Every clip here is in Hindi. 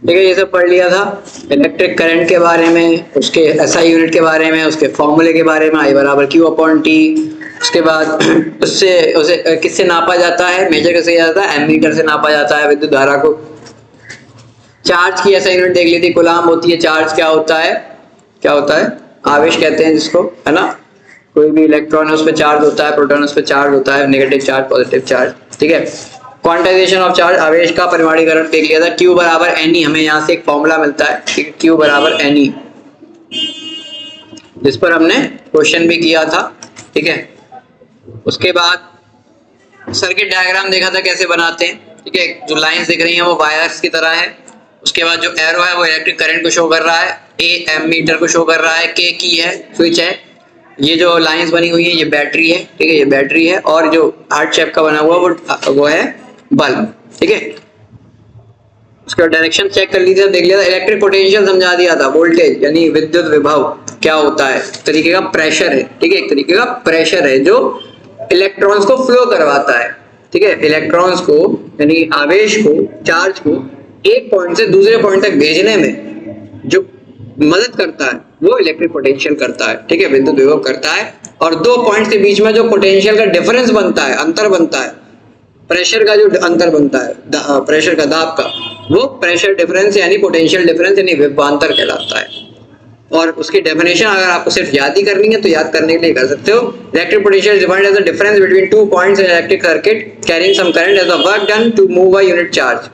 ठीक है, ये सब पढ़ लिया था इलेक्ट्रिक करंट के बारे में, उसके एसआई यूनिट के बारे में, उसके फॉर्मूले के बारे में, आई बराबर क्यू अपॉन टी। उसके बाद उससे उसे किससे नापा जाता है, मेजर कैसे किया जाता है, एमीटर से नापा जाता है विद्युत धारा को। चार्ज की एसआई यूनिट देख ली थी, कूलाम होती है। चार्ज क्या होता है, क्या होता है, आवेश कहते हैं जिसको, है ना। कोई भी इलेक्ट्रॉन है उस पर चार्ज होता है, प्रोटॉन उस पर चार्ज होता है, नेगेटिव चार्ज पॉजिटिव चार्ज। ठीक है, क्वांटाइजेशन ऑफ चार्ज, आवेश का परिमाणीकरण देख लिया था। Q बराबर एनई, हमें यहाँ से एक फॉर्मूला मिलता है, ठीक है, Q बराबर एनई, जिस पर हमने क्वेश्चन भी किया था। ठीक है, उसके बाद सर्किट डायग्राम देखा था कैसे बनाते हैं। ठीक है, जो लाइंस दिख रही हैं वो वायर्स की तरह है। उसके बाद जो एरो है वो इलेक्ट्रिक करंट को शो कर रहा है, ए एमीटर को शो कर रहा है, के की है, स्विच है। ये जो लाइंस बनी हुई है ये बैटरी है। ठीक है, ये बैटरी है, और जो हार्ट शेप का बना हुआ वो है बल्ब। ठीक है, उसका डायरेक्शन चेक कर लीजिए, देख लिया था। इलेक्ट्रिक पोटेंशियल समझा दिया था, वोल्टेज यानी विद्युत विभव क्या होता है, तरीके का प्रेशर है। ठीक है, एक तरीके का प्रेशर है जो इलेक्ट्रॉन्स को फ्लो करवाता है। ठीक है, इलेक्ट्रॉन्स को यानी आवेश को, चार्ज को एक पॉइंट से दूसरे पॉइंट तक भेजने में जो मदद करता है वो इलेक्ट्रिक पोटेंशियल करता है। ठीक है, विद्युत विभव करता है। और दो पॉइंट्स के बीच में जो पोटेंशियल का डिफरेंस बनता है, अंतर बनता है, प्रेशर का जो अंतर बनता है, प्रेशर का, दाब का, वो प्रेशर डिफरेंस यानी पोटेंशियल डिफरेंस यानी विभवांतर कहलाता है। और उसकी डेफिनेशन अगर आपको सिर्फ याद ही करनी है तो याद करने के लिए कर सकते हो। Electric potential is defined as the difference between two points in electric circuit carrying some current as the work done to move a unit charge.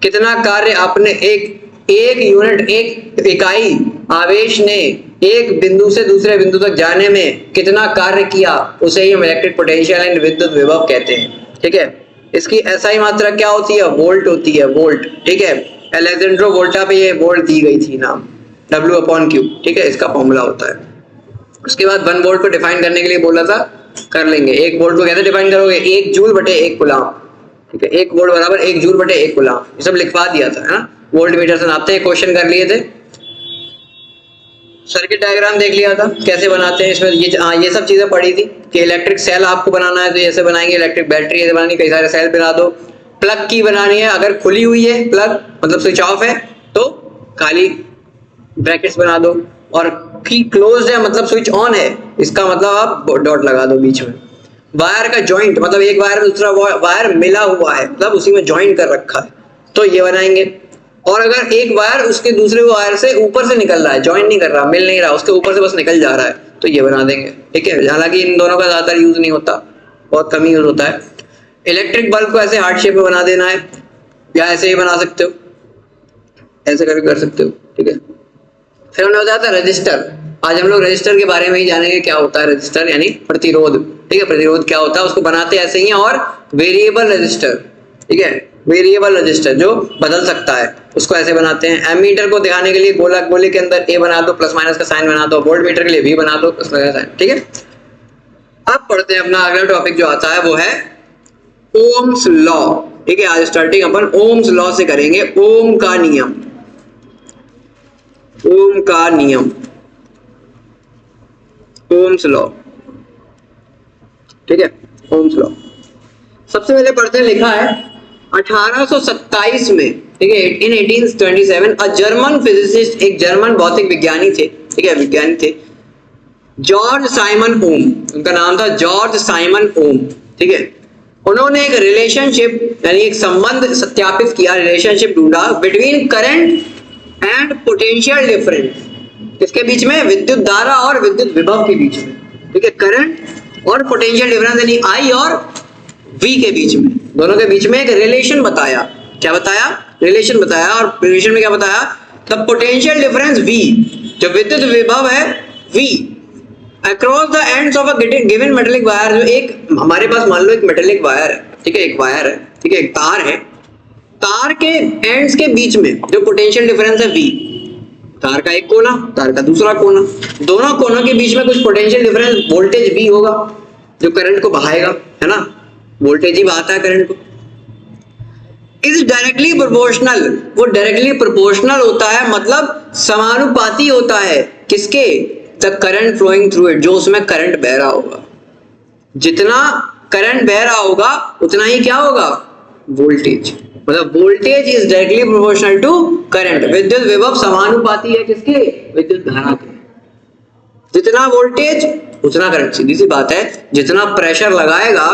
कितना कार्य आपने एक यूनिट, एक इकाई आवेश ने एक बिंदु से दूसरे बिंदु तक जाने में कितना कार्य किया, उसे ही हम इलेक्ट्रिक पोटेंशियल एंड विद्युत विभव कहते हैं। ठीक है, इसकी एसआई मात्रा क्या होती है, वोल्ट होती है, वोल्ट। ठीक है, अलेक्जेंड्रो वोल्टा पे ये वोल्ट दी गई थी नाम, W अपॉन क्यू। ठीक है, इसका फॉर्मूला होता है। उसके बाद 1 वोल्ट को डिफाइन करने के लिए बोला था, कर लेंगे। 1 वोल्ट को कैसे डिफाइन करोगे, 1 जूल बटे 1 कूलाम। ठीक है, 1 वोल्ट बराबर 1 जूल बटे 1 कूलाम, ये सब लिखवा दिया था, है ना। वोल्ट मीटर से नापते हैं, क्वेश्चन कर लिए थे। सर्किट डायग्राम देख लिया था कैसे बनाते हैं। इसमें ये सब चीजें पढ़ी थी कि इलेक्ट्रिक सेल आपको बनाना है तो ऐसे बनाएंगे, इलेक्ट्रिक बैटरी ऐसे बनानी, कई सारे सेल बना दो। प्लग की बनानी है, अगर खुली हुई है प्लग मतलब स्विच ऑफ है तो खाली ब्रैकेट्स बना दो, और की क्लोज्ड है मतलब स्विच ऑन है, इसका मतलब आप डॉट लगा दो बीच में। वायर का जॉइंट मतलब एक वायर में दूसरा वायर मिला हुआ है, मतलब उसी में जॉइंट कर रखा है, तो ये बनाएंगे। और अगर एक वायर उसके दूसरे वायर से ऊपर से निकल रहा है, जॉइंट नहीं कर रहा, मिल नहीं रहा, उसके ऊपर से बस निकल जा रहा है, तो ये बना देंगे। ठीक है, हालांकि इन दोनों का ज्यादातर यूज नहीं होता, बहुत कम यूज होता है। इलेक्ट्रिक बल्ब को ऐसे हार्ट शेप में बना देना है, या ऐसे ही बना सकते हो, ऐसे करके कर सकते हो। ठीक है, फिर हमने बताया था रजिस्टर। आज हम लोग रजिस्टर के बारे में ही जानेंगे, क्या होता है रजिस्टर यानी प्रतिरोध। ठीक है, प्रतिरोध क्या होता है, उसको बनाते ऐसे ही हैं। और वेरिएबल रजिस्टर, ठीक है, वेरिएबल रजिस्टर जो बदल सकता है उसको ऐसे बनाते हैं। एमीटर को दिखाने के लिए गोले के अंदर ए बना दो, प्लस माइनस का साइन बना दो। वोल्ट मीटर के लिए भी बना दो, प्लस माइनस साइन। ठीक है, अब पढ़ते हैं अपना अगला टॉपिक जो आता है वो है ओम्स लॉ। ठीक है, आज स्टार्टिंग अपन ओम्स लॉ से करेंगे। ओम का नियम, ओम का नियम, ओम्स लॉ। ठीक है, ओम्स लॉ सबसे पहले पढ़ते हैं, लिखा है 1827 में। ठीक है, इन 1827 अ जर्मन फिजिसिस्ट, एक जर्मन भौतिक विज्ञानी थे। ठीक है, विज्ञानी थे, जॉर्ज साइमन ओम, उनका नाम था जॉर्ज साइमन ओम। ठीक है, उन्होंने एक रिलेशनशिप यानी एक संबंध सत्यापित किया, रिलेशनशिप ढूंढा between current and potential difference, इसके बीच में विद्युत धारा और विद्युत विभव के बीच में। ठीक है, करंट और पोटेंशियल डिफरेंस यानी आई और वी के बीच में, दोनों के बीच में एक रिलेशन बताया। क्या बताया, रिलेशन बताया। और रिलेशन में क्या बताया, द पोटेंशियल डिफरेंस V, जो विद्युत विभव है V, across the ends of a given metallic wire, जो एक हमारे पास मान लो एक मेटेलिक वायर है। ठीक है, एक वायर है, ठीक है, एक तार है, तार के एंड्स के बीच में जो पोटेंशियल डिफरेंस है V, तार का एक कोना, तार का दूसरा कोना, दोनों कोनों के बीच में कुछ पोटेंशियल डिफरेंस वोल्टेज V होगा जो करंट को बहाएगा, है ना, वोल्टेज ही बहाता है करंट को। इज डायरेक्टली प्रोपोर्शनल, वो डायरेक्टली प्रोपोर्शनल होता है, मतलब समानुपाती होता है किसके, the current flowing through it, जो उसमें करंट बह रहा होगा। जितना करंट बह रहा होगा उतना ही क्या होगा, वोल्टेज। मतलब voltage is directly proportional to current. विद्युत विभव समानुपाती है किसके? विद्युत धारा के। जितना वोल्टेज उतना करंट। सीधी सी बात है, जितना प्रेशर लगाएगा,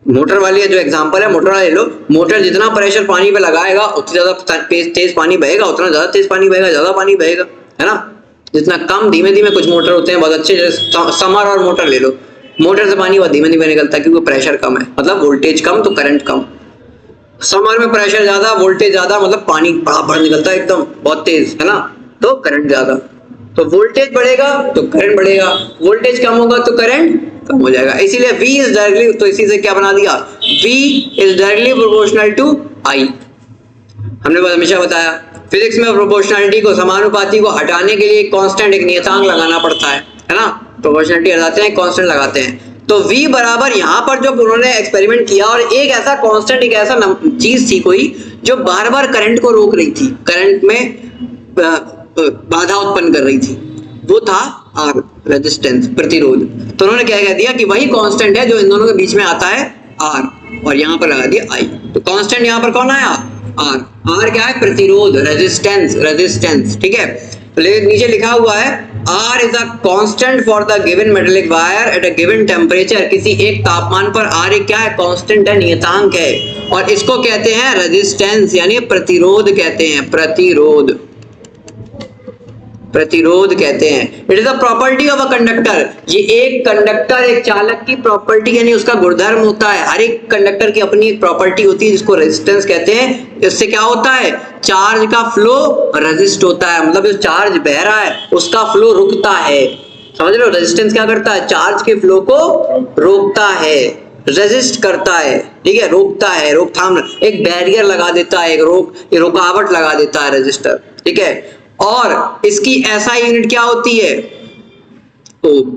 मोटर वाली जो एग्जांपल है मोटर वाले लो, मोटर जितना प्रेशर पानी पे लगाएगा उतना ज्यादा तेज पानी बहेगा, उतना ज्यादा तेज पानी बहेगा, ज्यादा पानी बहेगा, है ना। जितना कम धीमे धीमे, कुछ मोटर होते हैं बहुत अच्छे, जैसे समर और मोटर ले लो, मोटर से पानी बहुत धीमे धीमे निकलता है क्योंकि प्रेशर कम है, मतलब वोल्टेज कम तो करंट कम। समर में प्रेशर ज्यादा, वोल्टेज ज्यादा, मतलब पानी बड़ा निकलता है एकदम बहुत तेज, है ना, तो करंट ज्यादा। तो वोल्टेज बढ़ेगा तो करंट बढ़ेगा, वोल्टेज कम होगा तो करंट कम हो जाएगा। इसीलिए V इज डायरेक्टली, तो इसी से क्या बना दिया, V is directly proportional to I। हमने हमेशा बताया फिजिक्स में प्रोपोर्शनलिटी को, समानुपाती को हटाने के लिए एक कांस्टेंट, एक नियतांक लगाना पड़ता है ना। प्रोपोर्शनलिटी हटाते हैं, कांस्टेंट लगाते हैं। तो V बराबर, यहाँ पर जब उन्होंने एक्सपेरिमेंट किया और एक ऐसा कांस्टेंट, एक ऐसा चीज थी कोई जो बार बार करंट को रोक रही थी, करंट में बाधा उत्पन्न कर रही थी, वो था R, रेजिस्टेंस, प्रतिरोध। तो उन्होंने क्या कह दिया कि वही कांस्टेंट है जो इन दोनों के बीच में आता है R, और यहाँ पर लगा दिया I। तो कांस्टेंट यहाँ पर कौन आया? R। R क्या है? प्रतिरोध, रेजिस्टेंस, रेजिस्टेंस, ठीक है। नीचे लिखा हुआ है R is a constant for the given metallic wire at a given temperature. किसी एक तापमान पर R एक क्या है? कांस्टेंट है, नियतांक है, और इसको कहते हैं रेजिस्टेंस, यानी प्रतिरोध कहते हैं, प्रतिरोध, प्रतिरोध कहते हैं। It is a property of a conductor. ये एक कंडक्टर, एक चालक की प्रॉपर्टी, यानी उसका गुणधर्म होता है। हर एक कंडक्टर की अपनी एक प्रॉपर्टी होती है जिसको रेजिस्टेंस कहते हैं। इससे क्या होता है? चार्ज का फ्लो रेजिस्ट होता है, मतलब जो चार्ज बह रहा है उसका फ्लो रुकता है। समझ रहे हो? रेजिस्टेंस क्या करता है? चार्ज के फ्लो को रोकता है, रेजिस्ट करता है, ठीक है, रोकता है, रोकथाम, एक बैरियर लगा देता है, एक रुकावट लगा देता है रेजिस्टर, ठीक है। और इसकी SI यूनिट क्या होती है? ओम।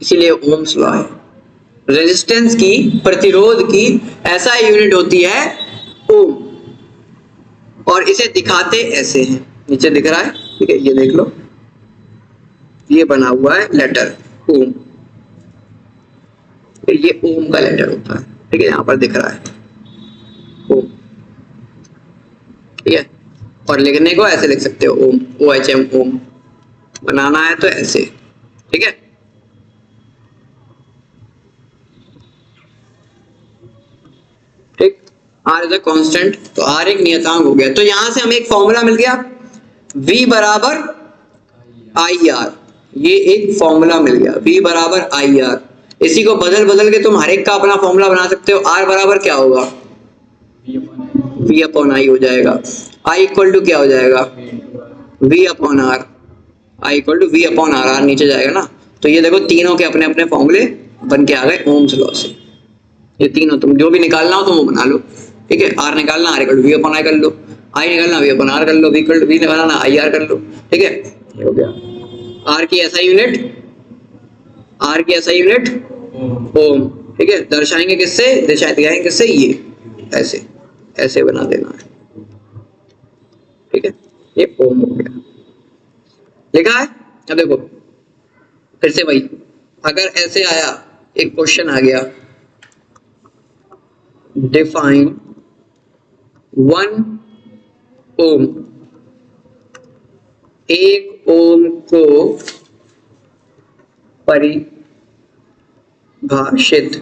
इसीलिए ओम्स लॉ है। रेजिस्टेंस की, प्रतिरोध की SI यूनिट होती है ओम, और इसे दिखाते ऐसे हैं, नीचे दिख रहा है, ठीक है, ये देख लो, ये बना हुआ है लेटर ओम, ये ओम का लेटर होता है, ठीक है, यहां पर दिख रहा है ओम, ठीक है। और लिखने को ऐसे लिख सकते हो ओम, OHM ओम। बनाना है तो ऐसे, ठीक है। ठीक, R इज अ कांस्टेंट, तो R एक नियतांक हो गया। तो यहां से हमें एक फॉर्मूला मिल गया, V बराबर IR, ये एक फॉर्मूला मिल गया, V बराबर IR। इसी को बदल बदल के तुम हर एक का अपना फॉर्मूला बना सकते हो। R बराबर क्या होगा? V अपॉन I हो जाएगा। I इक्वल टू क्या हो जाएगा? V upon R। I equal to V upon R, R नीचे जाएगा ना। तो ये देखो तीनों के अपने अपने फॉर्मूले बन के आ गए ओम्स लॉ से। ये तीनों तुम जो भी निकालना हो तुम वो बना लो, ठीक है। R निकालना, R equal to V upon I कर लो, I निकालना V अपॉन R कर लो, V निकालना IR कर लो, ठीक है, ये हो गया। R की SI यूनिट, R की SI यूनिट ओम, ठीक है। दर्शाएंगे किससे? दिखाएंगे किससे? ये ऐसे, ऐसे बना देना है, ठीक है, ये ओम हो गया, लिखा है। अब देखो फिर से वही, अगर ऐसे आया, एक क्वेश्चन आ गया, डिफाइन 1 ओम, 1 ओम को परिभाषित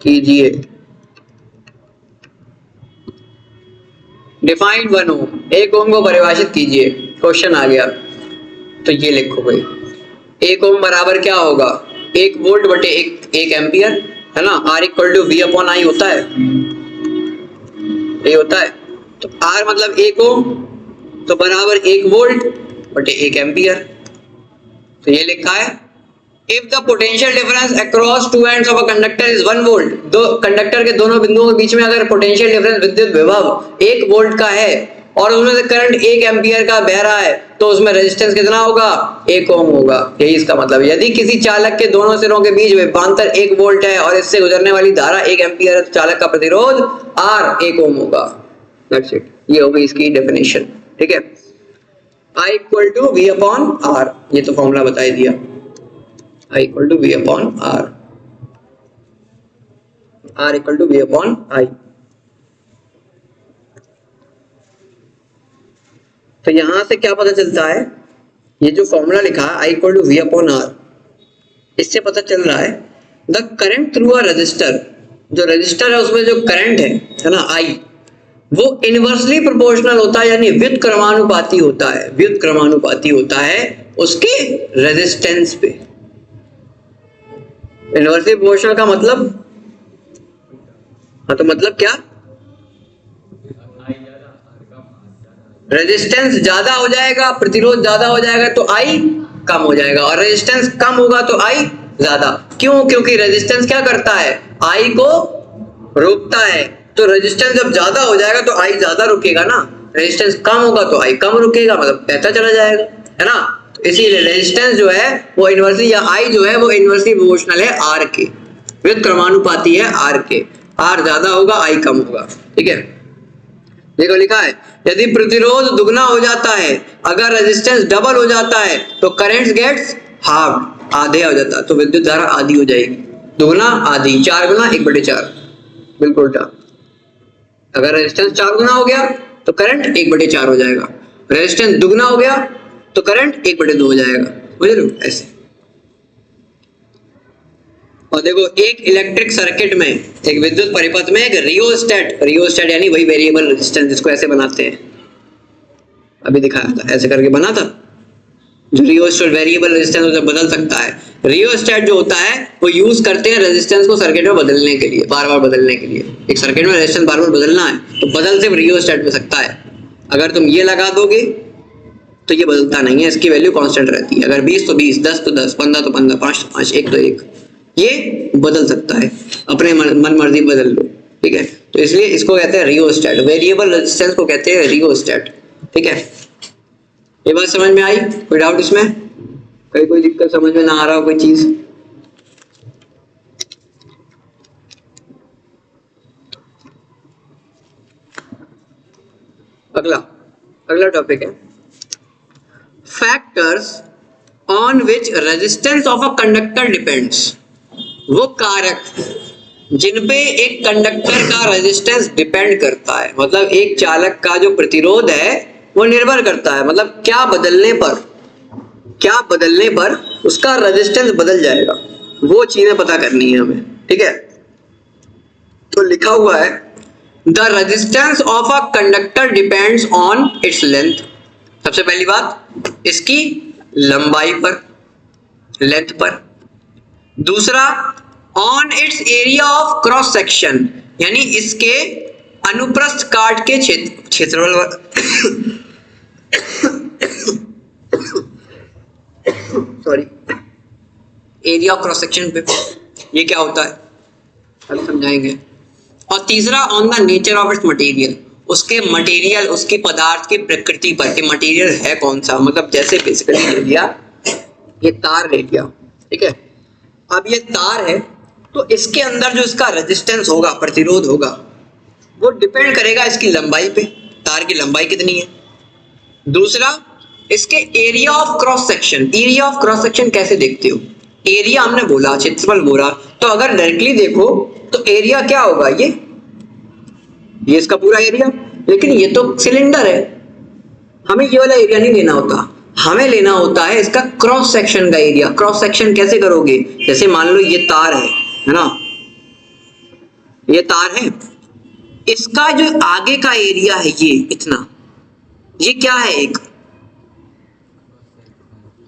कीजिए। डिफाइंड 1 ओम, 1 ओम को परिभाषित कीजिए। क्वेश्चन आ गया, तो ये लिखो भाई, 1 ओम बराबर क्या होगा? 1 वोल्ट बटे 1 एम्पियर, है ना। R equal to V upon I होता है, ये होता है। तो R मतलब 1 ओम, तो बराबर 1 वोल्ट बटे 1 एम्पियर। तो ये लिखा है, if the potential difference across two ends of a conductor is 1 volt, दो कंडक्टर के दोनों बिंदुओं के बीच में अगर पोटेंशियल डिफरेंस, विद्युत विभव 1 वोल्ट का है और उसमें से करंट 1 एम्पियर का बह रहा है, तो उसमें रेजिस्टेंस कितना होगा? 1 ओम होगा। यही इसका मतलब है। यदि किसी चालक के दोनों सिरों के बीच विभवांतर 1 वोल्ट है और इससे गुजरने वाली धारा 1 एम्पियर है, तो चालक का प्रतिरोध R 1 ओम होगा। दैट्स इट, ये होगी इसकी डेफिनेशन, ठीक है। I equal to V upon R, ये तो फॉर्मूला बता ही दिया, I equal to V upon R। R equal to V upon I। तो यहां से क्या पता चलता है, ये जो फॉर्मूला लिखा है I equal to V upon R, इससे पता चल रहा है the current through a resistor, जो रजिस्टर है उसमें जो करंट है ना I, वो इनवर्सली प्रोपोर्शनल होता है, यानी व्युत क्रमानुपाती होता है, व्युत क्रमानुपाती होता है उसके रेजिस्टेंस पे। इनवर्सली प्रोपोर्शनल का मतलब, हाँ तो मतलब क्या, रेजिस्टेंस ज्यादा हो जाएगा, प्रतिरोध ज्यादा हो जाएगा तो I कम हो जाएगा, और रेजिस्टेंस कम होगा तो I ज्यादा। क्यों? क्योंकि रेजिस्टेंस क्या करता है, I को रोकता है। तो रेजिस्टेंस जब ज्यादा हो जाएगा तो I ज्यादा रुकेगा ना, रेजिस्टेंस कम होगा तो I कम रुकेगा, मतलब बहता चला जाएगा, है ना। तो इसीलिए रेजिस्टेंस जो है वो इनवर्सली, या I जो है वो इनवर्सली प्रोपोर्शनल है R के, व्युत क्रमानुपाती है R के, R ज्यादा होगा I कम होगा, ठीक है। देखो लिखा है यदि प्रतिरोध दुगना हो जाता है, अगर रेजिस्टेंस डबल हो जाता है तो करंट गेट्स हाफ, आधे हो जाता है, तो विद्युत धारा आधी हो जाएगी। दुगना आधी, 4 गुना 1/4, बिल्कुल उल्टा। अगर रेजिस्टेंस 4 गुना हो गया तो करंट 1/4 हो जाएगा, रेजिस्टेंस दुगना हो गया तो करंट 1/2 हो जाएगा, समझ रहे हो, ऐसे। और देखो एक इलेक्ट्रिक सर्किट में, एक विद्युत परिपथ में एक रियोस्टेट, रियोस्टेट यानी वही वेरिएबल रेजिस्टेंस जिसको ऐसे बनाते हैं, अभी दिखाया था, ऐसे करके बना था, जो रियोस्टेट वेरिएबल रेजिस्टेंस उसे बदल सकता है। रियोस्टेट जो होता है वो यूज करते हैं रेजिस्टेंस को सर्किट में बदलने के लिए, बार बार बदलने के लिए। एक सर्किट में रेजिस्टेंस बार बार बदलना है तो बदल सिर्फ रियोस्टेट में सकता है। अगर तुम ये लगा दोगे तो ये बदलता नहीं है, इसकी वैल्यू कांस्टेंट रहती है। अगर 20 तो 20, 10 तो 10, 15 तो 15, 5 तो 5, 1 तो 1, ये बदल सकता है, अपने मन मर्जी बदल लो, ठीक है। तो इसलिए इसको कहते हैं रियोस्टेट, वेरिएबल रेजिस्टेंस को कहते हैं रियोस्टेट, ठीक है। ये बात समझ में आई? कोई डाउट इसमें? कोई दिक्कत समझ में ना आ रहा हो कोई चीज? अगला टॉपिक है factors on which resistance of a conductor depends. वो कारक जिन पे एक कंडक्टर का रेजिस्टेंस डिपेंड करता है, मतलब एक चालक का जो प्रतिरोध है वो निर्भर करता है, मतलब क्या बदलने पर उसका रेजिस्टेंस बदल जाएगा, वो चीजें पता करनी है हमें, ठीक है। तो लिखा हुआ है the resistance of a conductor depends on its length. सबसे पहली बात इसकी लंबाई पर, लेंथ पर। दूसरा on it's area of cross section, यानी इसके अनुप्रस्थ काट के क्षेत्रफल sorry, area of cross section पे ये क्या होता है अब समझाएंगे। और तीसरा on the nature of its material, उसके मटेरियल, उसकी पदार्थ की प्रकृति पर, कि मटेरियल है कौन सा। मतलब जैसे बेसिकली ले लिया, ये तार ले लिया, ठीक है। अब ये तार है तो इसके अंदर जो इसका रेजिस्टेंस होगा, प्रतिरोध होगा, वो डिपेंड करेगा इसकी लंबाई पे, तार की लंबाई कितनी है। दूसरा इसके area of cross section. Area of cross section कैसे देखते हो? एरिया हमने बोला, क्षेत्रफल बोला, तो अगर डायरेक्टली देखो तो एरिया क्या होगा, ये इसका पूरा एरिया। लेकिन ये तो सिलेंडर है, हमें ये वाला एरिया नहीं लेना होता, हमें लेना होता है इसका क्रॉस सेक्शन का एरिया। क्रॉस सेक्शन कैसे करोगे? जैसे मान लो ये तार है ना, ये तार है, इसका जो आगे का एरिया है ये इतना, ये क्या है, एक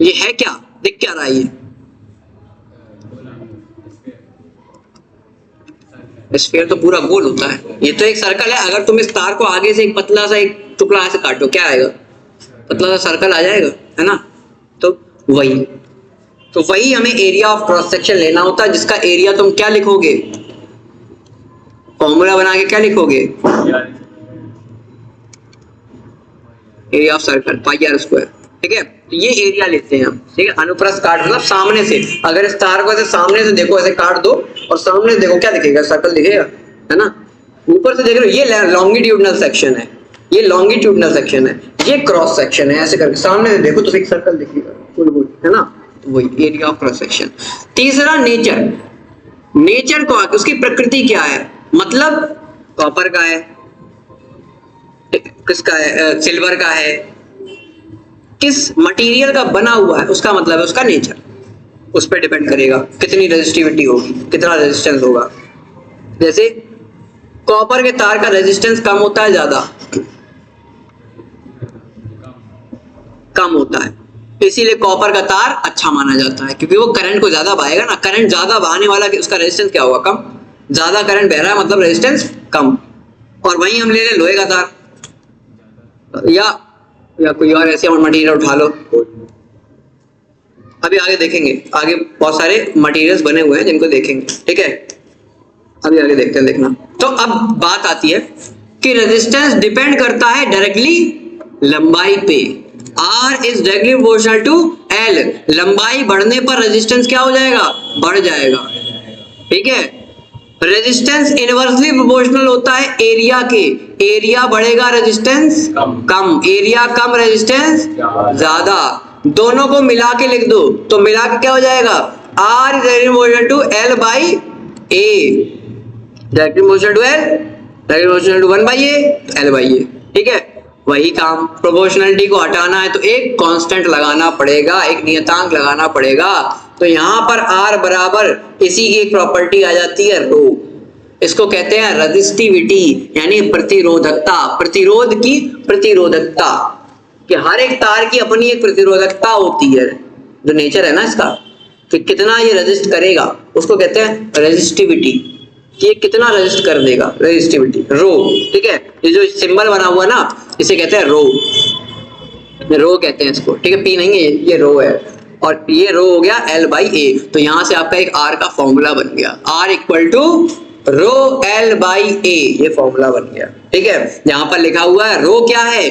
ये है क्या, दिख क्या रहा है, ये स्फीयर तो पूरा गोल होता है, ये तो एक सर्कल है। अगर तुम इस तार को आगे से एक पतला सा एक टुकड़ा ऐसे काटो, क्या आएगा, पतला सा सर्कल आ जाएगा, है ना। तो वही हमें एरिया ऑफ क्रॉस सेक्शन लेना होता है, जिसका एरिया तुम क्या लिखोगे, फॉर्मूला बना के क्या लिखोगे, एरिया ऑफ सर्कल πr², ठीक है। तो ये एरिया लेते हैं हम, ठीक है। अनुप्रस्थ काट मतलब सामने से, अगर इस तार को ऐसे सामने से देखो, ऐसे काट दो और सामने से देखो, क्या दिखेगा, सर्कल दिखेगा, है ना। ऊपर से देख रहे हो, ये लॉन्गिट्यूडनल सेक्शन है, ये लॉन्गिट्यूडनल सेक्शन है, ये क्रॉस सेक्शन है। ऐसे करके सामने से देखो तो एक सर्कल दिखेगा, है ना। तो वही एरिया ऑफ क्रॉस सेक्शन। तीसरा नेचर, नेचर को, उसकी प्रकृति क्या है, मतलब कॉपर का है, किसका है, सिल्वर का है, किस मटेरियल का बना हुआ है, उसका मतलब है उसका नेचर, उस पर डिपेंड करेगा कितनी रेजिस्टिविटी होगी, कितना रेजिस्टेंस होगा। जैसे कॉपर के तार का रेजिस्टेंस कम होता है, ज्यादा कम होता है, इसीलिए कॉपर का तार अच्छा माना जाता है, क्योंकि वो करंट को ज्यादा बहाएगा ना, करंट ज्यादा बहाने वाला उसका रेजिस्टेंस क्या होगा, कम, ज्यादा करंट बह रहा है मतलब रेजिस्टेंस कम। और वहीं हम ले लें लोहे का तार या कोई और ऐसे मटेरियल उठा लो, अभी आगे देखेंगे, आगे बहुत सारे मटेरियल्स बने हुए हैं जिनको देखेंगे, ठीक है, अभी आगे देखते हैं, देखना। तो अब बात आती है कि रेजिस्टेंस डिपेंड करता है डायरेक्टली लंबाई पे, R is directly proportional to L, लंबाई बढ़ने पर रेजिस्टेंस क्या हो जाएगा, बढ़ जाएगा, ठीक है। रेजिस्टेंस इनवर्सली प्रोपोर्शनल होता है एरिया के, एरिया बढ़ेगा रेजिस्टेंस कम, एरिया कम रेजिस्टेंस ज्यादा, दोनों को मिला के लिख दो तो मिला के क्या हो जाएगा, R is directly proportional to L by A, directly proportional to L, directly proportional to 1 by A, L by A, ठीक है। वही काम, प्रोपोर्शनलिटी को हटाना है तो एक कांस्टेंट लगाना पड़ेगा, एक नियतांक लगाना पड़ेगा, तो यहां पर R बराबर इसी की एक प्रॉपर्टी आ जाती है रो, इसको कहते हैं रेजिस्टिविटी, यानी प्रतिरोधकता, प्रतिरोध की प्रतिरोधकता, कि हर एक तार की अपनी एक प्रतिरोधकता होती है, जो नेचर है ना इसका, कि कितना ये रेजिस्ट करेगा, उसको कहते हैं रेजिस्टिविटी, कि ये कितना रेजिस्ट कर देगा, रेजिस्टिविटी रो, ठीक है। ये जो सिंबल बना हुआ ना इसे कहते हैं रो, रो कहते हैं इसको, ठीक है, पी नहीं है, ये रो है, और ये रो हो गया L बाई A, तो यहां से आपका एक R का फॉर्मूला बन गया, R equal to rho L by A, ये फॉर्मूला बन गया, ठीक है। यहां पर लिखा हुआ है रो क्या है,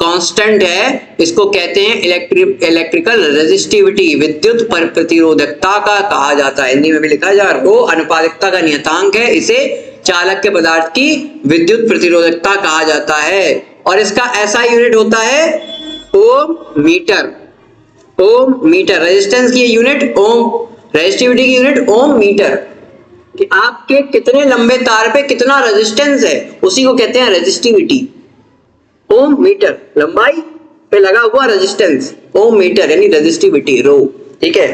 कांस्टेंट है, इसको कहते हैं इलेक्ट्रिकल रेजिस्टिविटी, विद्युत प्रतिरोधकता का कहा जाता है, हिंदी में भी लिखा जा, रो अनुपातिकता का नियतांक है, इसे चालक के पदार्थ की विद्युत प्रतिरोधकता कहा जाता है, और इसका ऐसा यूनिट होता है ओम मीटर, ओम मीटर, रेजिस्टेंस की यूनिट ओम, रेजिस्टिविटी की यूनिट ओम मीटर, कि आपके कितने लंबे तार पे कितना रेजिस्टेंस है, उसी को कहते हैं रेजिस्टिविटी, ओम मीटर, लंबाई पे लगा हुआ रेजिस्टेंस, ओम मीटर यानी रेजिस्टिविटी रो, ठीक है।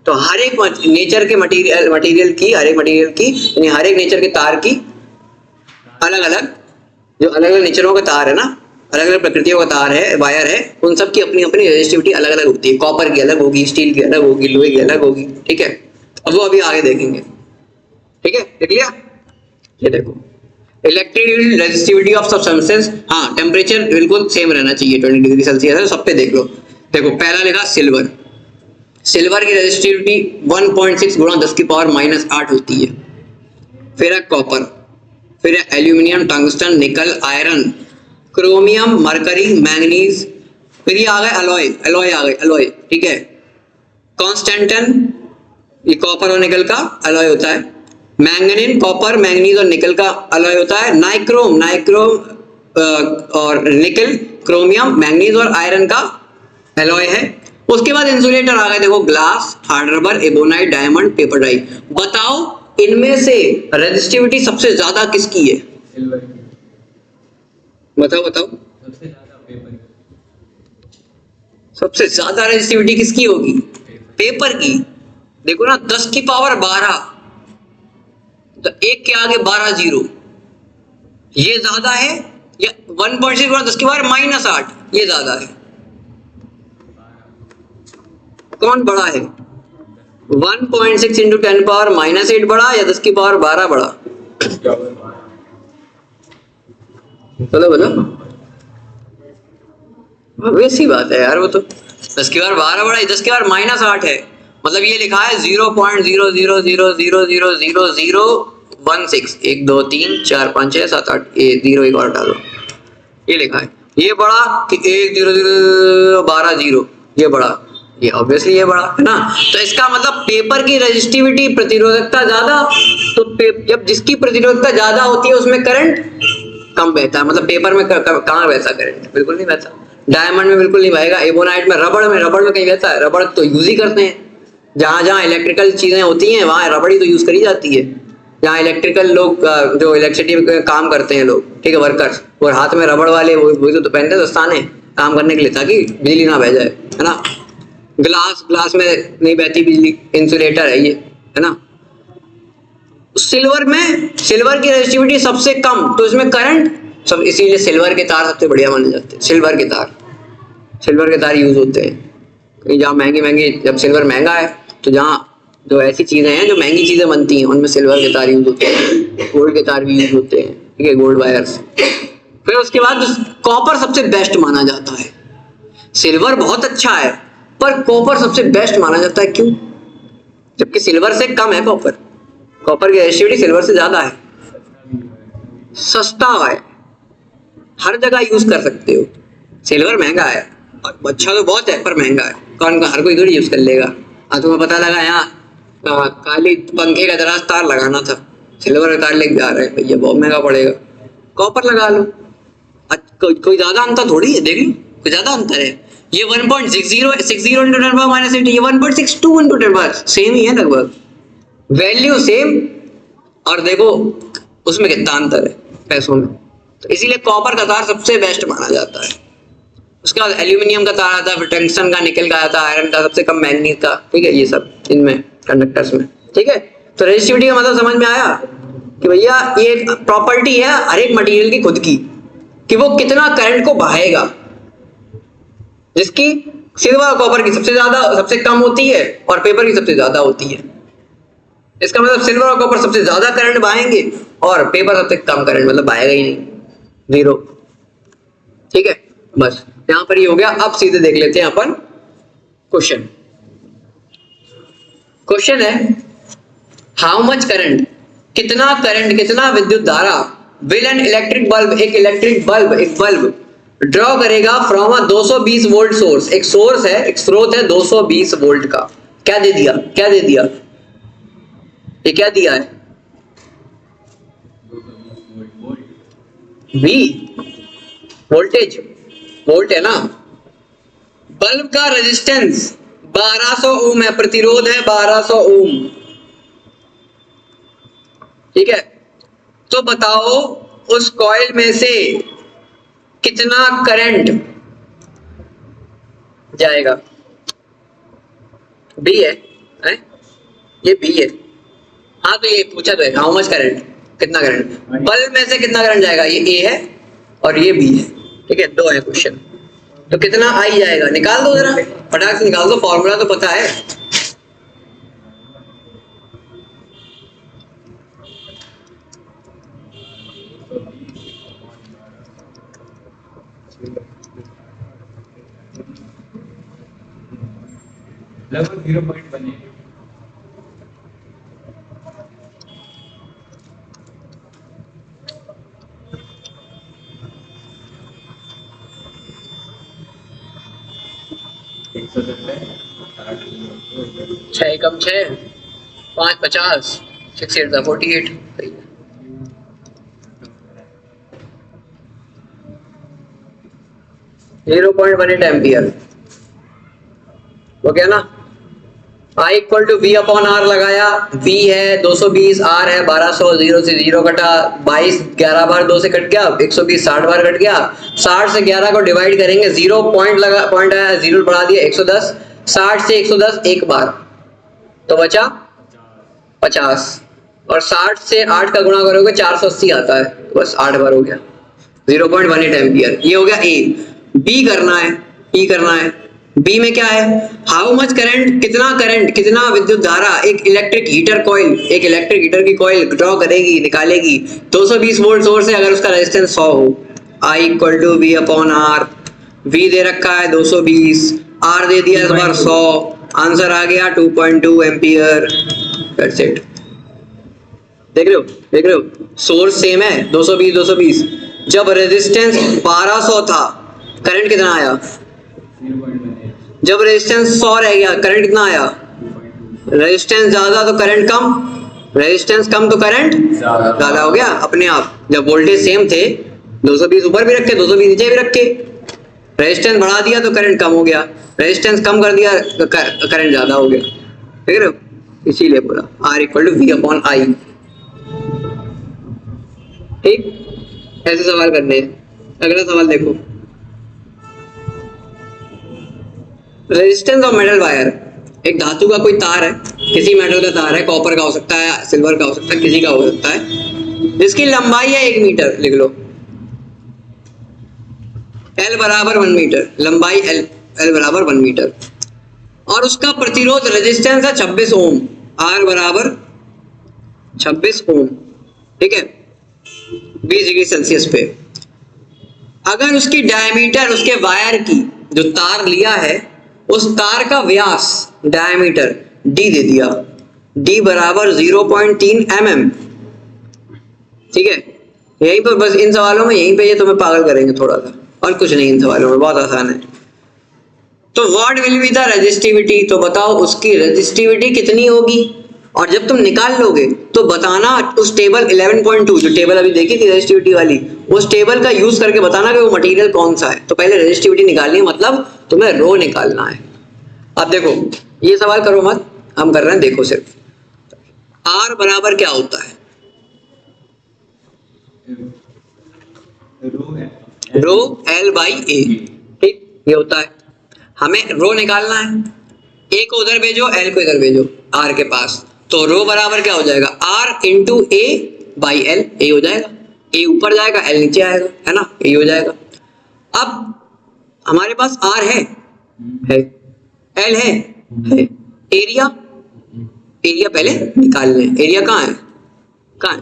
तो हर एक नेचर के मटेरियल की, हर एक मटेरियल की यानी हर एक नेचर के तार की अलग अलग, जो अलग अलग नेचरों का तार है ना, अलग अलग प्रकृतियों का तार है, वायर है, उन सब की अपनी अपनी रेजिस्टिविटी अलग अलग होती है, कॉपर की अलग होगी, स्टील की अलग होगी, लोहे की अलग होगी, ठीक है। अब वो अभी आगे देखेंगे, ठीक है, देख लिया, ये देखो इलेक्ट्रिक रेजिस्टिविटी ऑफ सब्सटेंसेस, हाँ टेम्परेचर बिल्कुल सेम रहना चाहिए 20 डिग्री सेल्सियस है, सब पे देख लो। देखो पहला लिखा सिल्वर, सिल्वर की रेजिस्टिविटी 1.6 गुणा 10 की पावर -8 होती है, फिर है कॉपर, फिर है एल्यूमिनियम, टंगस्टन, निकल, आयरन, क्रोमियम, मरकरी, मैंगनीज, फिर ये आ गए अलॉय, अलॉय आ गए, अलॉय, ठीक है, कॉन्स्टेंटन, ये कॉपर और निकल का अलॉय होता है, मैंगनीन, कॉपर, मैंगनीज और निकल का अलॉय होता है, नाइक्रोम, नाइक्रोम और निकल, क्रोमियम, मैंगनीज और आयरन का अलॉय है। उसके बाद इंसुलेटर आ गए, देखो glass, hard rubber, ebonite, diamond, paper dry. बताओ इनमें से रेजिस्टिविटी सबसे ज्यादा किसकी है, बताओ बताओ, सबसे ज्यादा रेजिस्टिविटी किसकी होगी, पेपर की। देखो ना 10 की पावर 12, तो एक के आगे 12 जीरो, ये ज्यादा है, या 1.6 गुणा 10 की पावर -8 ये ज्यादा है, कौन बड़ा है, 1.6 इंटू 10 पावर -8 बड़ा या 10 की पावर 12 बड़ा, चलो बताओ, वैसी बात है यार, वो तो 10 की पावर 12 बड़ा, 10 की पावर -8 है, मतलब ये लिखा है 0.000000016, 1 2 3 4 5 6 7 8, ये 0 एक और डालो, ये लिखा है, ये बड़ा कि 1 0 0 12 0, ये बड़ा, ये ऑब्वियसली ये बड़ा है ना। तो इसका मतलब पेपर की रेजिस्टिविटी, प्रतिरोधकता ज्यादा, तो जब जिसकी प्रतिरोधकता ज्यादा होती है उसमें करंट कम बहता है, मतलब पेपर में कहाँ बहता करंट, बिल्कुल नहीं बहता, डायमंड में बिल्कुल नहीं बहेगा, एबोनाइट में, रबड़ में कहीं बहता है, रबड़ तो यूज ही करते हैं, जहां जहां इलेक्ट्रिकल चीजें होती हैं वहां रबड़ ही तो यूज करी जाती है, जहाँ इलेक्ट्रिकल लोग जो इलेक्ट्रिसिटी में काम करते हैं लोग, ठीक है, वर्कर्स, और हाथ में रबड़ वाले वो तो पहनते हैं दस्ताने काम करने के लिए ताकि बिजली ना बह जाए, है ना। ग्लास में नहीं बहती बिजली, इंसुलेटर है ये, है ना। सिल्वर की रेजिस्टिविटी सबसे कम, तो इसमें करंट सब, इसीलिए सिल्वर के तार सबसे बढ़िया माने जाते हैं। सिल्वर के तार यूज होते हैं कहीं जहाँ महंगी जब सिल्वर महंगा है तो जहाँ जो ऐसी चीजें हैं जो महंगी चीजें बनती हैं उनमें सिल्वर के तार यूज होते हैं, गोल्ड के तार भी यूज होते हैं, ठीक है, गोल्ड वायर्स। फिर उसके बाद कॉपर सबसे बेस्ट माना जाता है। सिल्वर बहुत अच्छा है पर कॉपर सबसे बेस्ट माना जाता है, क्यों? जबकि सिल्वर से कम है कॉपर की रेजिस्टिविटी सिल्वर से ज्यादा है, सस्ता है, हर जगह यूज कर सकते हो। सिल्वर महंगा है, अच्छा तो बहुत है पर महंगा है, कौन हर कोई थोड़ी यूज कर लेगा। आज तुम्हें पता लगा यहाँ काली पंखे का दराज तार लगाना था, सिल्वर का तार लेके आ रहे हैं भैया, बहुत महंगा पड़ेगा, कॉपर लगा लो। कोई ज्यादा अंतर थोड़ी है, देख लो कोई ज्यादा अंतर है। ये 1.60 into 10⁻⁸, ये 1.62 into 10⁻, सेम ही है लगभग, वैल्यू सेम, और देखो उसमें कितना अंतर है पैसों में। तो इसीलिए कॉपर का तार सबसे बेस्ट माना जाता है। उसके बाद एल्यूमिनियम का तार आता है, फिर टंगस्टन का, निकल का आता है, आयरन का, सबसे कम मैग्नीज का, ठीक है, ये सब इनमें कंडक्टर्स में, ठीक है। तो रेजिस्टिविटी का मतलब समझ में आया कि भैया ये एक प्रॉपर्टी है हर एक मटेरियल की खुद की, कि वो कितना करंट को बहाएगा, जिसकी सिल्वर और कॉपर की सबसे कम होती है और पेपर की सबसे ज्यादा होती है। इसका मतलब सिल्वर और कॉपर सबसे ज्यादा करंट बहाएंगे और पेपर सबसे कम करंट मतलब बहाएगा ही नहीं, 0, ठीक है। बस यहां पर ये हो गया। अब सीधे देख लेते हैं अपन क्वेश्चन है हाउ मच करंट, कितना विद्युत धारा विल एन इलेक्ट्रिक बल्ब, एक बल्ब ड्रॉ करेगा फ्रॉम अ 220 वोल्ट सोर्स। एक सोर्स है, एक स्रोत है 220 वोल्ट का। क्या दे दिया ये क्या दिया है? V वोल्टेज, वोल्ट है ना। बल्ब का रेजिस्टेंस 1200 ओम है, प्रतिरोध है 1200 ओम, ठीक है। तो बताओ उस कॉइल में से कितना करंट जाएगा? B है? ये B है। हाँ तो ये पूछा तो है हाउ मच करंट, कितना करंट, बल्ब में से कितना करंट जाएगा, ये A है और ये B है, ठीक है, 2 है क्वेश्चन। तो कितना I जाएगा निकाल दो, जरा फटाक से निकाल दो, फॉर्मूला तो पता है। लगभग 0.1 छः कम 6, 5 50, 6 8 48, 0.18 एम्पियर हो गया ना। I equal to V upon R लगाया, V है 220, R है 1200, 0 से 0 कटा, 22 11 बार 2 से कट गया, 120 60 बार कट गया, 60 से 11 को डिवाइड करेंगे, 0 पॉइंट आया, 0 बढ़ा दिया, 110, 60 से 110 एक बार तो बचा 50, और 60 से 8 का गुणा करोगे 480 आता है, तो बस 8 बार हो गया, 0.18 एम्पियर। ये हो गया A। B करना है, बी में क्या है, हाउ मच करंट, कितना विद्युत धारा एक इलेक्ट्रिक हीटर की कॉइल ड्रॉ करेगी, निकालेगी 220 वोल्ट सोर्स है, अगर उसका रेजिस्टेंस 100 हो। I equal to V upon R, V दे रखा है 220, R दे दिया इस बार 100, आंसर आ गया 2.2 एम्पियर। That's it. देख रहे हो सोर्स सेम है 220। जब रेजिस्टेंस 1200 था करंट कितना आया, जब रेजिस्टेंस 100 रह गया करंट कितना आया, रेजिस्टेंस ज्यादा तो करंट कम, रेजिस्टेंस कम तो करंट ज्यादा हो गया अपने आप। जब वोल्टेज सेम थे 220 ऊपर भी रखे 220 नीचे भी रखे, रेजिस्टेंस बढ़ा दिया तो करंट कम हो गया, रेजिस्टेंस कम कर दिया तो करंट ज्यादा हो गया, ठीक है। इसीलिए बोला R equal to V upon I। ठीक, ऐसे सवाल करने हैं। अगला सवाल देखो, रेजिस्टेंस ऑफ मेटल वायर, एक धातु का कोई तार है, किसी मेटल का तार है, कॉपर का हो सकता है, सिल्वर का हो सकता है, किसी का हो सकता है, जिसकी लंबाई है 1 मीटर, लिख लो L बराबर 1 मीटर, लंबाई L बराबर 1 मीटर, और उसका प्रतिरोध रेजिस्टेंस है 26 ओम, R बराबर 26 ओम, ठीक है, 20 डिग्री सेल्सियस पे। अगर उसकी डायमीटर, उसके वायर की जो तार लिया है उस तार का व्यास डायमीटर D दे दिया, D बराबर 0.3 mm, ठीक है। यहीं पर बस इन सवालों में यहीं पे ये तुम्हें पागल करेंगे थोड़ा सा, और कुछ नहीं इन सवालों में, बहुत आसान है। तो what will be the resistivity, तो बताओ उसकी रेजिस्टिविटी कितनी होगी, और जब तुम निकाल लोगे तो बताना उस टेबल 11.2 जो टेबल अभी देखी थी रेजिस्टिविटी वाली, उस टेबल का यूज करके बताना कि वो मटेरियल कौन सा है। तो पहले रेजिस्टिविटी निकालनी है, मतलब तुम्हें रो निकालना है। अब देखो ये सवाल करो मत, हम कर रहे हैं, देखो सिर्फ R बराबर क्या होता है, रो L बाई A, ठीक, ये होता है। हमें रो निकालना है, A को उधर भेजो, L को इधर भेजो R के पास, तो रो बराबर क्या हो जाएगा, R into A by L, A हो जाएगा, A ऊपर जाएगा L नीचे आएगा, है ना, ये हो जाएगा। अब हमारे पास R है, L है, एरिया, एरिया पहले निकाल लें, एरिया कहाँ है, कहाँ है,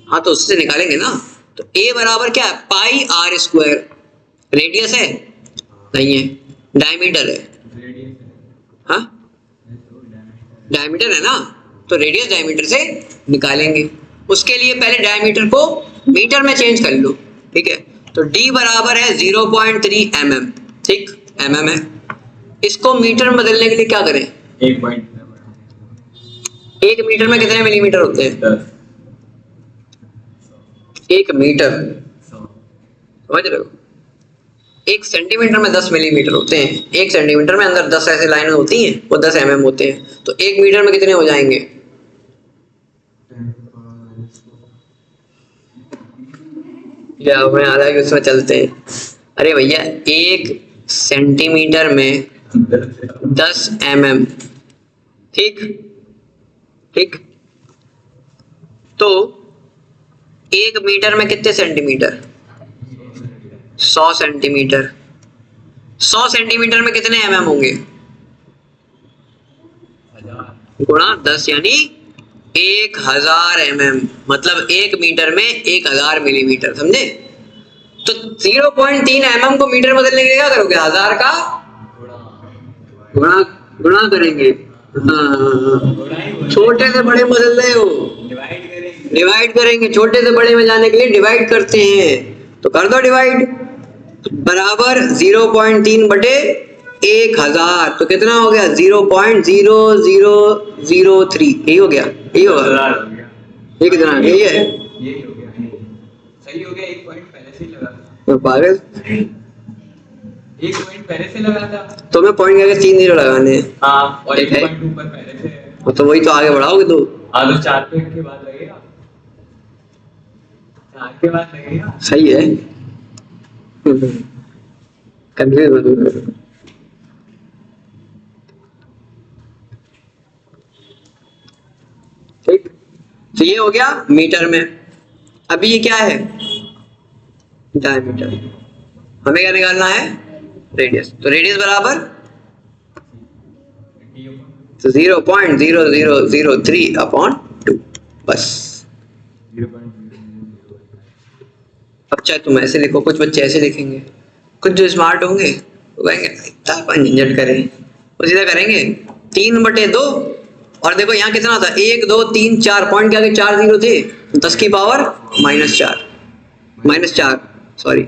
हाँ तो उससे निकालेंगे ना। तो A बराबर क्या है, पाई R स्क्वायर, रेडियस है नहीं है, डायमीटर है, हाँ डायमीटर है ना, तो रेडियस डायमीटर से निकालेंगे। उसके लिए पहले डायमीटर को मीटर में चेंज कर लो, ठीक है। तो D बराबर है 0.3 mm, ठीक, mm है। इसको मीटर में बदलने के लिए क्या करें, 1 मीटर में कितने मिलीमीटर होते हैं, 1 मीटर, समझ रहे हो, 1 सेंटीमीटर में 10 मिलीमीटर होते हैं, 1 सेंटीमीटर में अंदर 10 ऐसे लाइनें होती हैं, वो 10 mm होते हैं, तो 1 मीटर में कितने हो जाएंगे, या हमें आ रहा है कि उसमें चलते हैं। अरे भैया 1 सेंटीमीटर में 10 mm, ठीक ठीक, तो 1 मीटर में कितने सेंटीमीटर, 100 सेंटीमीटर, 100 सेंटीमीटर में कितने mm होंगे, गुणा 10 यानी 1000 mm, मतलब 1 मीटर में 1000 मिलीमीटर, समझे। तो 0.3 mm को मीटर बदलने के लिए क्या करोगे, 1000 का गुणा करेंगे, छोटे से बड़े बदल रहे हो, डिवाइड करेंगे, छोटे से बड़े में जाने के लिए डिवाइड करते हैं, तो कर दो डिवाइड, बराबर 0.3 बटे 1000, तो कितना हो गया 0.0003, यही हो गया, यही होगा, ये कितना, यही है, यही हो गया, सही हो गया। 1 पॉइंट पहले से ही लगा था, तो पागल, 1 पॉइंट पहले से लगा था, तो मैं पॉइंट करके 3 0 लगाने हैं, हाँ, और ठीक है, 1 पॉइंट ऊपर पहले से है, तो वही तो आगे बढ़ाओगे तो, हाँ, तो 4 पॉइंट के बाद लगेगा, 4 के बाद लगेगा, सही है, कंफ्यूज मत हो। ठीक, तो ये हो गया मीटर में। अभी ये क्या है, डायमीटर, हमें क्या निकालना है, रेडियस, तो रेडियस बराबर तो 0.0003 अपॉन 2, बस। अब चाहे तुम ऐसे लिखो, कुछ बच्चे ऐसे लिखेंगे, कुछ जो स्मार्ट होंगे वो कहेंगे इतना अपन झंझट करें, वो सीधा करेंगे 3/2, और देखो यहाँ कितना था, 1 2 3 4 पॉइंट के आगे 4 0 थे, 10 की पावर -4 सॉरी,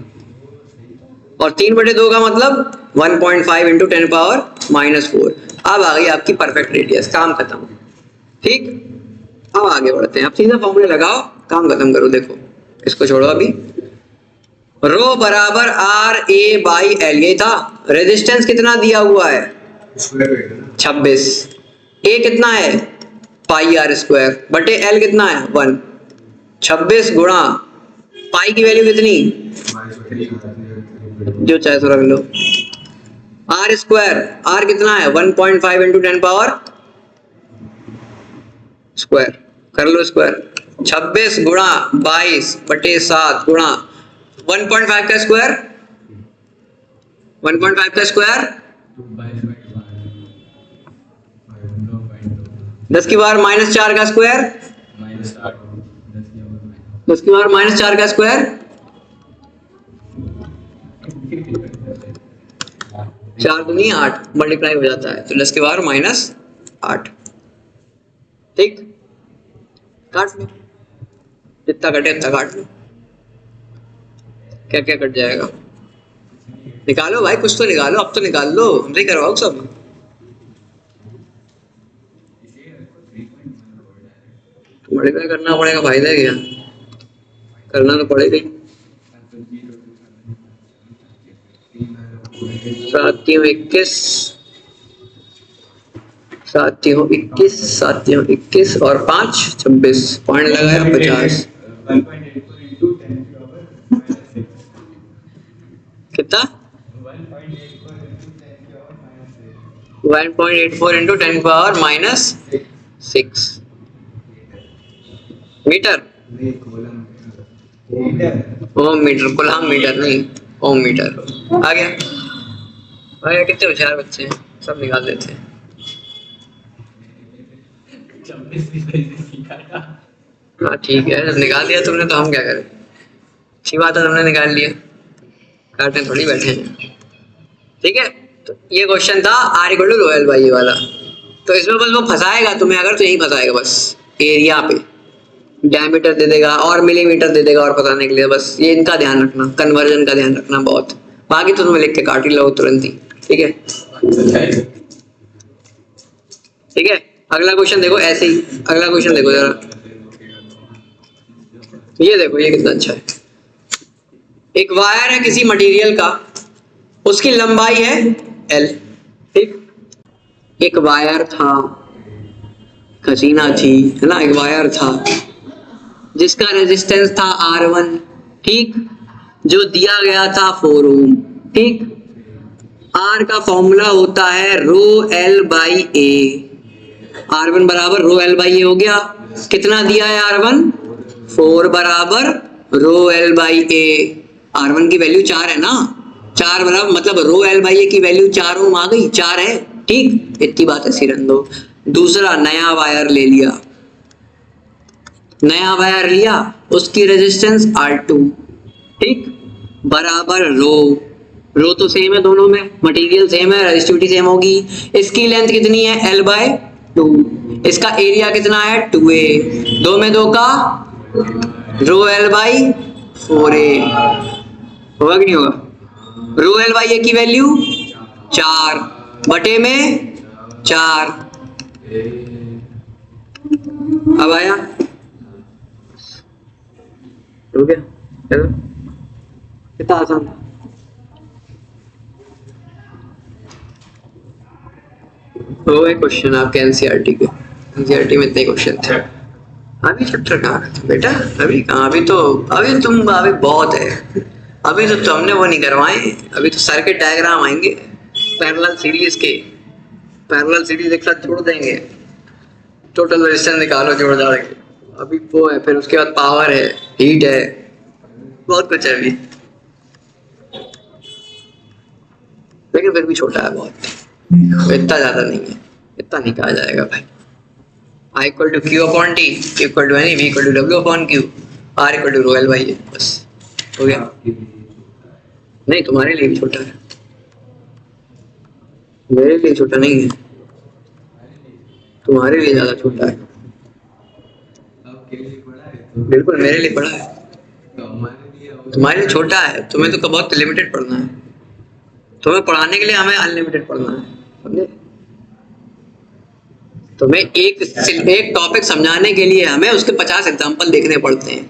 और 3/2 का मतलब 1.5 इंटू 10 पावर -4। अब आ गई आपकी परफेक्ट रेडियस, काम खत्म, ठीक। अब आगे बढ़ते हैं, अब सीधा फॉर्मूला लगाओ, काम खत्म करो। देखो इसको छोड़ो, अभी रो बराबर RA बाई L, ये था। रेजिस्टेंस कितना दिया हुआ है, 26, A कितना है पाई R स्क्वायर बटे L कितना है 1, 26 गुणा पाई की वैल्यू कितनी, जो चाहे थोड़ा कर लो, आर स्क्वायर, आर कितना है 1.5 इंटू 10 पावर स्क्वायर, कर लो स्क्वायर, 26 गुणा 22/7 गुणा 1.5 का स्क्वायर, 1.5 का स्क्वायर 10 की पावर -4 का स्क्वायर, 10 की पावर -4 का स्क्वायर, 4 दूनी 8 मल्टीप्लाई हो जाता है, तो 10 की पावर -8। ठीक, काट लो, जितना कटे उतना काट लो, क्या क्या कट जाएगा, निकालो भाई, कुछ तो निकालो, अब तो निकाल लो, हमसे ही करवाओ सब। मल्टीप्लाई करना पड़ेगा, फायदा है क्या, करना तो पड़ेगा ही। 7 3 21, 7 3 21, 7 3 21 और 5 26, पॉइंट लगाया 50। कितना 1.84 इंटू 10 पावर -6 मीटर, ओम मीटर, कुलहम मीटर नहीं, ओम मीटर। आ गया, कितने होशियार बच्चे हैं, सब निकाल देते हैं। हाँ ठीक है, जब निकाल दिया तुमने तो हम क्या करें, अच्छी बात है तुमने निकाल लिया, काटने थोड़ी बैठे हैं। ठीक है, तो ये क्वेश्चन था R equal to rho L by A वाला, तो इसमें बस वो फंसाएगा तुम्हें, अगर तो यही फंसाएगा बस, एरिया पे डायमीटर दे देगा और मिलीमीटर दे देगा और फंसाने के लिए, बस ये इनका ध्यान रखना, कन्वर्जन का ध्यान रखना बहुत, बाकी तो तुम्हें लिख के काट ही लो तुरंत ही। ठीक है, ठीक है, अगला क्वेश्चन देखो ऐसे ही, अगला क्वेश्चन देखो जरा, ये देखो ये कितना अच्छा है। एक वायर है किसी मटेरियल का, उसकी लंबाई है L। ठीक, एक वायर था, खजीना थी, है ना, एक वायर था जिसका रेजिस्टेंस था R1, ठीक, जो दिया गया था 4 ओम। ठीक, R का फॉर्मूला होता है रो L बाई ए, R1 बराबर रो L बाई ए हो गया, कितना दिया है R1 4 बराबर रो L बाई ए, R1 की वैल्यू 4 है ना, 4 बराबर मतलब रो L बाई ए की वैल्यू 4 ओम आ गई, 4 है। ठीक, इतनी बात है सिरन दो। दूसरा, नया वायर ले लिया, नया वायर लिया, उसकी रेजिस्टेंस R2, ठीक, बराबर रो तो सेम है दोनों में, मटेरियल सेम है, रेजिस्टिविटी सेम होगी। इसकी लेंथ कितनी है L/2, इसका एरिया कितना है 2a, 2 में 2 का रो L/4a, होगा कि नहीं होगा, रो L/a की वैल्यू 4 बटे में 4, अब आया, हो गया, चलो कितना आसान था। हो गए क्वेश्चन आपके एनसीईआरटी के, एनसीईआरटी में इतने क्वेश्चन थे। अभी चैप्टर कहाँ थे बेटा, अभी कहाँ, अभी बहुत है, अभी तो तुमने वो नहीं करवाए, अभी तो सर्किट डायग्राम आएंगे पैरेलल सीरीज के, पैरेलल सीरीज एक साथ जोड़ देंगे, टोटल रेजिस्टेंस निकालो जोड़ जाड़ के, अभी वो है, फिर उसके बाद पावर है, हीट है, बहुत कुछ है अभी, लेकिन फिर भी छोटा है बहुत, इतना ज्यादा नहीं है, इतना नहीं कहा जाएगा भाई। I equal to Q upon T equal to any, V equal to W upon Q, R equal to rho L by A, बस हो गया। नहीं, तुम्हारे लिए भी छोटा है, मेरे लिए छोटा नहीं है, तुम्हारे लिए ज्यादा छोटा है, बिल्कुल मेरे लिए बड़ा है, तुम्हारे लिए छोटा है, तुम्हें तो बहुत लिमिटेड पढ़ना है, तुम्हें पढ़ाने के लिए हमें अनलिमिटेड पढ़ना है, समझे, तुम्हें एक टॉपिक समझाने के लिए हमें उसके 50 एग्जाम्पल देखने पड़ते हैं,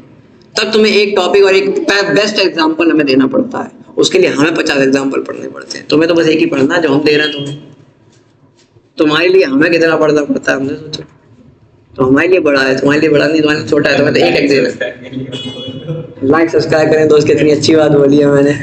तब तुम्हें एक टॉपिक और एक बेस्ट एग्जाम्पल हमें देना पड़ता है, उसके लिए हमें 50 एग्जाम्पल पढ़ने पड़ते हैं। तुम्हें तो बस एक ही पढ़ना है जो हम दे रहे हैं तुम्हें, तुम्हारे लिए हमें कितना पढ़ना पड़ता है हमने सोचो, तो हमारे लिए बड़ा है, तुम्हारे लिए बड़ा नहीं, तुम्हारे लिए छोटा है, तो मैं तो एक दे रहा। लाइक सब्सक्राइब करें दोस्त, कितनी अच्छी बात बोली है मैंने।